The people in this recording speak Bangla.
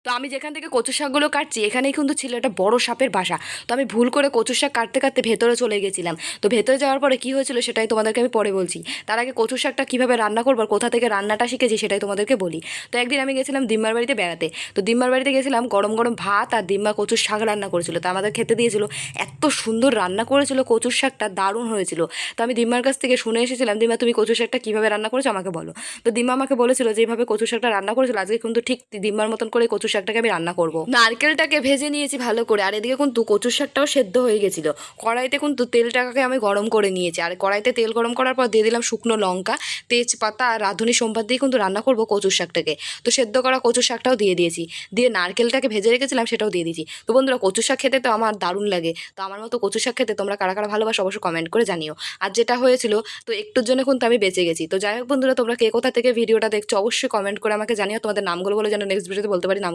তো আমি যেখান থেকে কচু শাকগুলো কাটছি এখানেই কিন্তু ছিল একটা বড় সাপের বাসা। তো আমি ভুল করে কচু শাক কাটতে কাটতে ভেতরে চলে গেছিলাম। তো ভেতরে যাওয়ার পরে কী হয়েছিল সেটাই তোমাদেরকে আমি পরে বলছি। তার আগে কচু শাকটা কীভাবে রান্না করবো আর কোথা থেকে রান্নাটা শিখেছি সেটাই তোমাদেরকে বলি। তো একদিন আমি গেছিলাম দিম্মার বাড়িতে বেড়াতে। তো দিম্মার বাড়িতে গেছিলাম, গরম গরম ভাত আর দিম্মা কচুর শাক রান্না করেছিল। তো আমাদের খেতে দিয়েছিল, এত সুন্দর রান্না করেছিল কচুর শাকটা, দারুণ হয়েছিল। তো আমি দিম্মার কাছ থেকে শুনে এসেছিলাম, দিম্মা তুমি কচু শাকটা কীভাবে রান্না করেছো আমাকে বলো। তো দিম্মা আমাকে বলেছিল যে এইভাবে কচু শাকটা রান্না করেছিল, আজকে কিন্তু ঠিক দিম্মার মতন করে কচু শাকটাকে আমি রান্না করবো। নারকেলটাকে ভেজে নিয়েছি ভালো করে, আর এদিকে কিন্তু কচুর শাকটাও সেদ্ধ হয়ে গেছিলো। কড়াইতে কিন্তু তেলটাকে আমি গরম করে নিয়েছি, আর কড়াইতে তেল গরম করার পর দিয়ে দিলাম শুকনো লঙ্কা, তেজপাতা আর রাঁধুনি সম্বাদ দিয়ে কিন্তু রান্না করবো কচুর শাকটাকে। তো সেদ্ধ করা কচুর শাকটাও দিয়ে দিয়েছি, দিয়ে নারকেলটাকে ভেজে রেখেছিলাম সেটাও দিয়ে দিয়েছি। তো বন্ধুরা কচুর শাক খেতে তো আমার দারুণ লাগে। তো আমার মতো কচুর শাক খেতে তোমরা কারা কারা ভালোবাসো অবশ্যই কমেন্ট করে জানিও। আর যেটা হয়েছিল, তো একটুর জন্য কিন্তু আমি বেঁচে গেছি। তো যাই হোক বন্ধুরা, তোমরা কে কোথা থেকে ভিডিওটা দেখছো অবশ্যই কমেন্ট করে আমাকে জানিও, তোমাদের নামগুলো বলে যেন নেক্সট ভিডিওতে বলতে পারি নামগুলো।